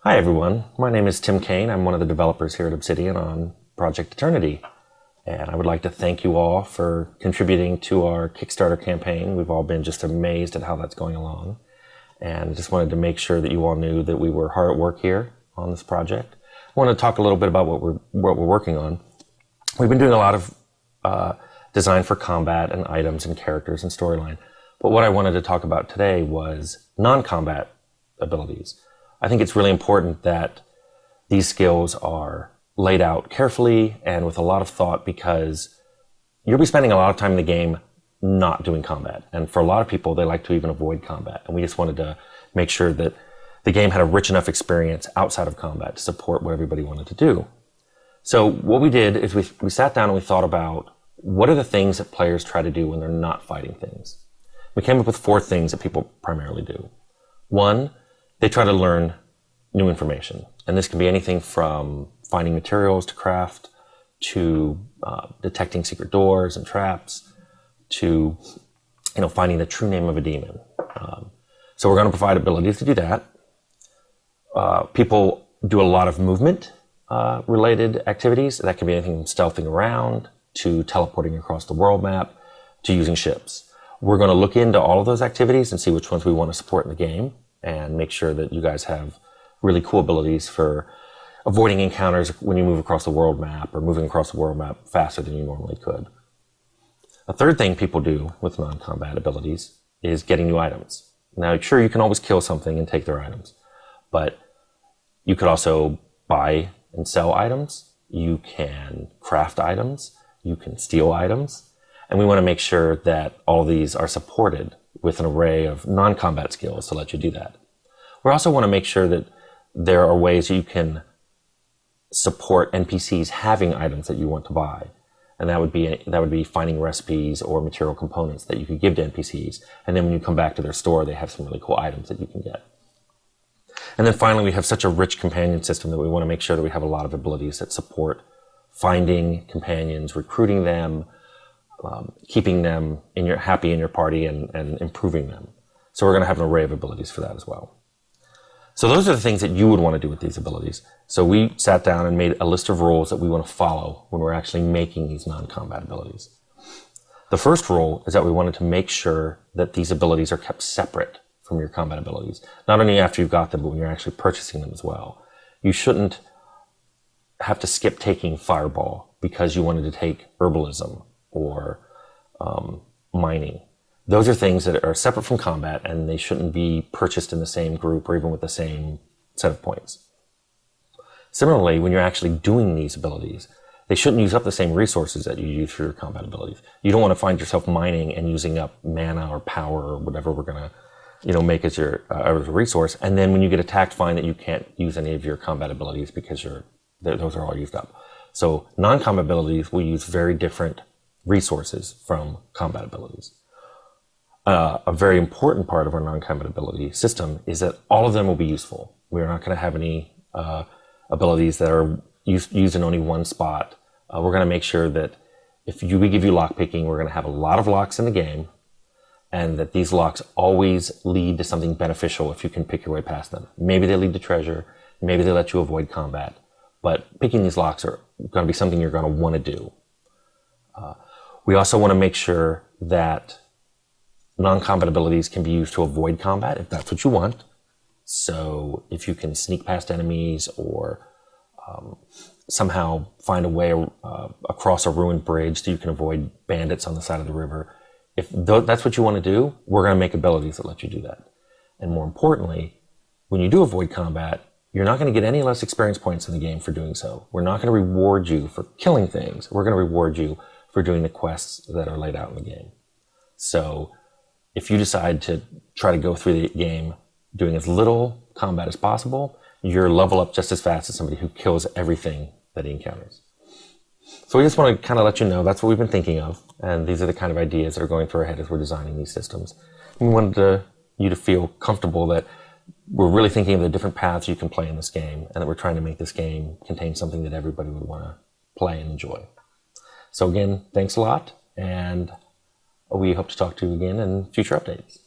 Hi everyone, my name is Tim Cain. I'm one of the developers here at Obsidian on Project Eternity. And I would like to thank you all for contributing to our Kickstarter campaign. We've all been just amazed at how that's going along. And just wanted to make sure that you all knew that we were hard at work here on this project. I want to talk a little bit about what we're working on. We've been doing a lot of design for combat and items and characters and storyline. But what I wanted to talk about today was non-combat abilities. I think it's really important that these skills are laid out carefully and with a lot of thought, because you'll be spending a lot of time in the game not doing combat. And for a lot of people, they like to even avoid combat. And we just wanted to make sure that the game had a rich enough experience outside of combat to support what everybody wanted to do. So what we did is we sat down and we thought about what are the things that players try to do when they're not fighting things. We came up with 4 things that people primarily do. 1, they try to learn new information. And this can be anything from finding materials to craft, to detecting secret doors and traps, to finding the true name of a demon. So we're going to provide abilities to do that. People do a lot of movement related activities. That can be anything from stealthing around, to teleporting across the world map, to using ships. We're going to look into all of those activities and see which ones we want to support in the game, and make sure that you guys have really cool abilities for avoiding encounters when you move across the world map, or moving across the world map faster than you normally could. A third thing people do with non-combat abilities is getting new items. Now, sure, you can always kill something and take their items, but you could also buy and sell items. You can craft items. You can steal items. And we want to make sure that all of these are supported with an array of non-combat skills to let you do that. We also want to make sure that there are ways you can support NPCs having items that you want to buy. And that would be finding recipes or material components that you could give to NPCs. And then when you come back to their store, they have some really cool items that you can get. And then finally, we have such a rich companion system that we want to make sure that we have a lot of abilities that support finding companions, recruiting them, keeping them happy in your party, and improving them. So we're going to have an array of abilities for that as well. So those are the things that you would want to do with these abilities. So we sat down and made a list of rules that we want to follow when we're actually making these non-combat abilities. The first rule is that we wanted to make sure that these abilities are kept separate from your combat abilities. Not only after you've got them, but when you're actually purchasing them as well. You shouldn't have to skip taking Fireball because you wanted to take Herbalism or mining. Those are things that are separate from combat, and they shouldn't be purchased in the same group or even with the same set of points. Similarly, when you're actually doing these abilities, they shouldn't use up the same resources that you use for your combat abilities. You don't want to find yourself mining and using up mana or power or whatever we're going to make as your as a resource, and then when you get attacked, find that you can't use any of your combat abilities because those are all used up. So non-combat abilities will use very different resources from combat abilities. A very important part of our non-combat ability system is that all of them will be useful. We're not going to have any abilities that are used in only one spot. We're going to make sure that we give you lockpicking, we're going to have a lot of locks in the game, and that these locks always lead to something beneficial if you can pick your way past them. Maybe they lead to treasure, maybe they let you avoid combat, but picking these locks are going to be something you're going to want to do. We also want to make sure that non-combat abilities can be used to avoid combat if that's what you want. So if you can sneak past enemies or somehow find a way across a ruined bridge so you can avoid bandits on the side of the river, if that's what you want to do, we're going to make abilities that let you do that. And more importantly, when you do avoid combat, you're not going to get any less experience points in the game for doing so. We're not going to reward you for killing things. We're going to reward you for doing the quests that are laid out in the game. So if you decide to try to go through the game doing as little combat as possible, you'll level up just as fast as somebody who kills everything that he encounters. So we just want to kind of let you know that's what we've been thinking of, and these are the kind of ideas that are going through our head as we're designing these systems. We wanted you to feel comfortable that we're really thinking of the different paths you can play in this game, and that we're trying to make this game contain something that everybody would want to play and enjoy. So again, thanks a lot, and we hope to talk to you again in future updates.